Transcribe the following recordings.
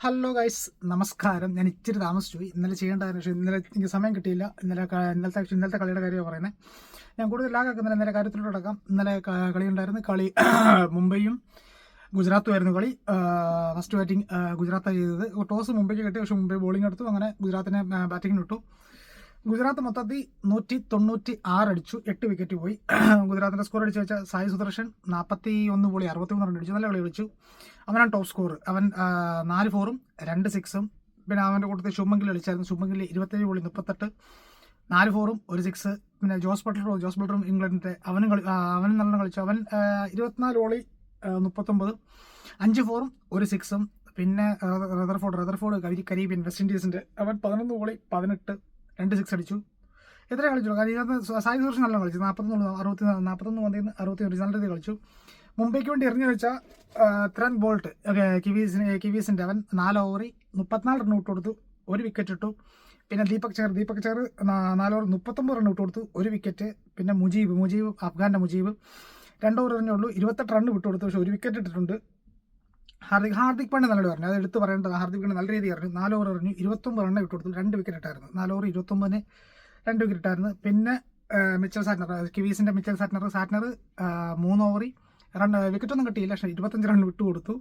Hello guys, നമസ്കാരം. ഞാൻ ഇച്ചിരി താമസിച്ചു പോയി. ഇന്നലെ ചെയ്യേണ്ടതായിരുന്നു, പക്ഷേ ഇന്നലെ എനിക്ക് സമയം കിട്ടിയില്ല. ഇന്നലത്തെ കളിയുടെ കാര്യമാണ് പറയുന്നത്. ഞാൻ കൂടുതൽ ലാഗാക്കുന്നില്ല, ഇന്നലെ കാര്യത്തിലോട്ട് കിടക്കാം. ഇന്നലെ കളി ഉണ്ടായിരുന്നു. കളി മുംബൈയും ഗുജറാത്തും ആയിരുന്നു കളി. ഫസ്റ്റ് ബാറ്റിംഗ് ഗുജറാത്താണ് ചെയ്തത്. ടോസ് മുംബൈക്ക് കിട്ടി, പക്ഷേ മുംബൈ ബോളിംഗ് എടുത്തു. അങ്ങനെ ഗുജറാത്തിനെ ബാറ്റിങ്ങിന് വിട്ടു. ഗുജറാത്ത് മൊത്തത്തിൽ 196 അടിച്ചു, 8 വിക്കറ്റ് പോയി. ഗുജറാത്തിൻ്റെ സ്കോർ അടിച്ചു വെച്ചാൽ സായി സുദർശൻ 41 ബോളി 63 റൺ അടിച്ചു. നല്ല കളി കളിച്ചു. അവനാണ് ടോപ്പ് സ്കോർ. അവൻ 4 4-ഉം 2 6-ഉം. പിന്നെ അവൻ്റെ കൂട്ടത്തിൽ ശുഭ്മൻ ഗിൽ കളിച്ചായിരുന്നു. ശുഭ്മൻ ഗിൽ 27 ബോളി 38, 4 4-ഉം 1 6. പിന്നെ ജോസ് ബട്ട്ലറും ഇംഗ്ലണ്ടിൻ്റെ അവനും നല്ല കളിച്ചു. അവൻ 24 ബോളി 39, 5 4-ഉം 1 6-ഉം. പിന്നെ റദർഫോർഡ് കരീബിയൻ വെസ്റ്റ് ഇൻഡീസിൻ്റെ അവൻ 11 ബോളി 18, 2 6 അടിച്ചു. എത്ര കളിച്ചു? കാരണം ഇതിനകത്ത് സായി സുദർശൻ നല്ല കളിച്ചു. 41 പന്തിൽ 61 നല്ല രീതിയിൽ കളിച്ചു. മുംബൈക്ക് വേണ്ടി എറിഞ്ഞു വെച്ചാൽ ത്രൻ ബോൾട്ട് കിവീസിൻ്റെ അവൻ 4 ഓവറിൽ 34 റൺ കൊടുത്തു, 1 വിക്കറ്റ് ഇട്ടു. പിന്നെ ദീപക് ചഹർ 4 ഓവർ 39 റൺ കൊടുത്തു, 1 വിക്കറ്റ്. പിന്നെ മുജീബ് അഫ്ഗാൻ്റെ മുജീബ് 2 ഓവർ എറിഞ്ഞുള്ളൂ, 28 റൺ വിട്ടുകൊടുത്തു, പക്ഷേ 1 വിക്കറ്റ് ഇട്ടിട്ടുണ്ട്. ഹാർദിക് പാണ്ഡ്യ നല്ലത് പറഞ്ഞു, അത് എടുത്ത് പറയേണ്ടത്. ഹാർദിക് പാണ്ഡ്യ നല്ല രീതിയിൽ എറിഞ്ഞു. 4 ഓവർ എറിഞ്ഞു, 29 റണ്ണ് വിട്ടുകൊടുത്തു, 2 വിക്കറ്റ് ഇട്ടായിരുന്നു. 4 ഓവർ 29-ന് 2 വിക്കറ്റ് ഇട്ടായിരുന്നു. പിന്നെ മിച്ചൽ സാറ്റ്നർ, കിവീസിൻ്റെ മിച്ചൽ സാറ്റ്നർ 3 ഓവറിൽ വിക്കറ്റൊന്നും കിട്ടിയില്ല, പക്ഷേ 25 റൺ വിട്ടുകൊടുത്തു.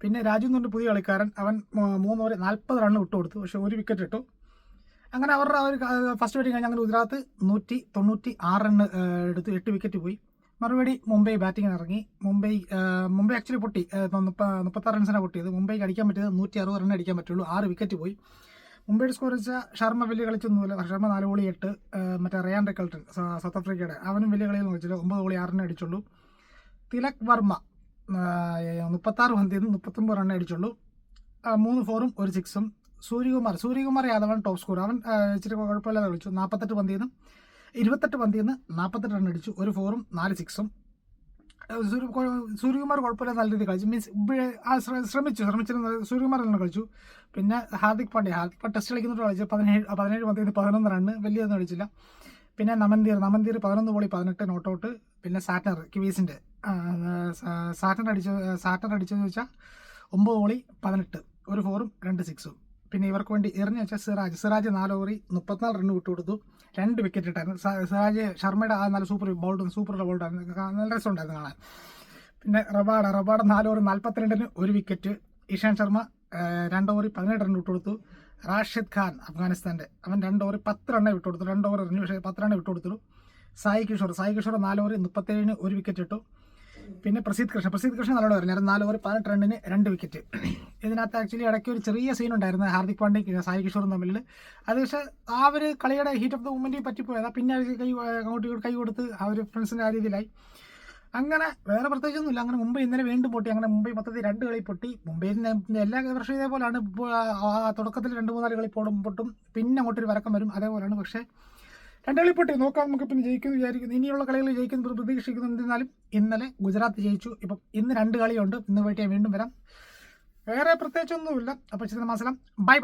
പിന്നെ രാജു കൊണ്ട് പുതിയ കളിക്കാരൻ, അവൻ 3 ഓവർ 40 റണ്ണ് വിട്ടുകൊടുത്തു, പക്ഷേ 1 വിക്കറ്റ് ഇട്ടു. അങ്ങനെ അവരുടെ ഫസ്റ്റ് ബാറ്റിംഗ് കഴിഞ്ഞ് അങ്ങനെ ഗുജറാത്ത് 196 റണ്ണ് എടുത്ത് 8 വിക്കറ്റ് പോയി. മറുപടി മുംബൈ ബാറ്റിങ്ങിന് ഇറങ്ങി. മുംബൈ ആക്ച്വലി പൊട്ടി, 36 റൺസിനാണ് പൊട്ടിയത്. മുംബൈക്ക് അടിക്കാൻ പറ്റിയത് 160 റൺ അടിക്കാൻ പറ്റുള്ളൂ, 6 വിക്കറ്റ് പോയി. മുംബൈയുടെ സ്കോർ വെച്ചാൽ ശർമ്മ വലിയ കളിച്ചൊന്നുമില്ല. ശർമ്മ 4 ബോളി 8. മറ്റേ റയാൻ റിക്കൾട്ടൺ സൗത്ത് ആഫ്രിക്കയുടെ അവനും വലിയ കളിയൊന്നും കളിച്ചില്ല, 9 ബോളി 6 അടിച്ചുള്ളൂ. തിലക് വർമ്മ 36 പന്തിൽ നിന്ന് 39 റൺ അടിച്ചുള്ളൂ, 3 4-ഉം 1 6-ഉം. സൂര്യകുമാർ യാദവാണ് ടോപ്പ് സ്കോർ. അവൻ ഇച്ചിരി കുഴപ്പമില്ലാതെ കളിച്ചു. 48 പന്തിൽ നിന്ന് 48 റൺ അടിച്ചു, 1 4-ഉം 4 6-ഉം. സൂര്യകുമാർ കുഴപ്പമില്ലാതെ നല്ല രീതിയിൽ കളിച്ചു. മീൻസ് ശ്രമിച്ചിരുന്നു. സൂര്യകുമാർ തന്നെ കളിച്ചു. പിന്നെ ഹാർദിക് പാണ്ഡ്യ ടെസ്റ്റ് കളിക്കുന്നിട്ട് കളിച്ചു. 17 പന്തിൽ നിന്ന് 11 റണ്ണ്, വലിയൊന്നും അടിച്ചില്ല. പിന്നെ നമൻദീർ 11 ബോളി 18 നോട്ട് ഔട്ട്. പിന്നെ സാറ്റ്നർ കിവീസിൻ്റെ സാറ്റ്നർ അടിച്ചതെന്ന് വെച്ചാൽ 9 ബോളി 18, 1 4-ഉം 2 6-ഉം. പിന്നെ ഇവർക്ക് വേണ്ടി എറിഞ്ഞു വെച്ചാൽ സിറാജ് 4 ഓവറിൽ 34 റണ്ണ് വിട്ടുകൊടുത്തു, 2 വിക്കറ്റ് ഇട്ടായിരുന്നു. സിറാജ് ശർമ്മയുടെ നല്ല സൂപ്പർ ബോൾട്ടായിരുന്നു, നല്ല രസമുണ്ടായിരുന്നു കാണാൻ. പിന്നെ റബാഡ 4 ഓവർ 42-ന് 1 വിക്കറ്റ്. ഇഷാൻ ശർമ്മ 2 ഓവറിൽ 17 റൺ വിട്ടുകൊടുത്തു. റാഷിദ് ഖാൻ അഫ്ഗാനിസ്ഥാൻ്റെ അവൻ 2 ഓവറിൽ 10 റണ്ണേ വിട്ടുകൊടുത്തു, 2 ഓവർ എറിഞ്ഞു, പക്ഷേ 10 റണ്ണേ വിട്ടുകൊടുത്തുള്ളൂ. സായി കിഷോർ 4 ഓവറിൽ 37-ന് 1 വിക്കറ്റ് ഇട്ടു. പിന്നെ പ്രസിദ്ധ് കൃഷ്ണ നല്ലോണം എറിഞ്ഞായിരുന്നു, 4 ഓവർ 18 റണ്ണിന് 2 വിക്കറ്റ്. ഇതിനകത്ത് ആക്ച്വലി ഇടയ്ക്ക് ഒരു ചെറിയ സീൻ ഉണ്ടായിരുന്നു ഹാർദിക് പാണ്ഡ്യയും സായി കിഷോറും തമ്മിൽ. അത് പക്ഷേ ആ ഒരു കളിയുടെ ഹീറ്റ് ഓഫ് ദ മൂമെൻറ്റിൽ പറ്റിപ്പോയതാണ്. പിന്നെ അങ്ങോട്ട് കൈ കൊടുത്ത് ആ ഒരു ഫ്രണ്ട്സിൻ്റെ ആ രീതിയിലായി. അങ്ങനെ വേറെ പ്രത്യേകിച്ചൊന്നുമില്ല. അങ്ങനെ മുംബൈ ഇന്നലെ വീണ്ടും പൊട്ടി. അങ്ങനെ മുംബൈ മൊത്തത്തിൽ 2 കളി പൊട്ടി. മുംബൈയിൻ്റെ എല്ലാ വർഷവും ഇതേപോലെയാണ്. തുടക്കത്തിൽ 2-3 കളി പൊട്ടും, പിന്നെ അങ്ങോട്ടൊരു വരക്കം വരും, അതേപോലെയാണ്. പക്ഷേ 2 കളി പൊട്ടി. നോക്കാം, നമുക്ക് പിന്നെ ജയിക്കുമെന്ന് വിചാരിക്കുന്നു. ഇനിയുള്ള കളികൾ ജയിക്കുന്നു പ്രതീക്ഷിക്കുന്നു. എന്നിരുന്നാലും ഇന്നലെ ഗുജറാത്ത് ജയിച്ചു. ഇപ്പം ഇന്ന് 2 കളിയുണ്ട്. ഇന്ന് പോയിട്ട് ഞാൻ വീണ്ടും വരാം. വേറെ പ്രത്യേകിച്ചൊന്നുമില്ല. അപ്പോൾ ചിത്ര മാസലം, ബൈ.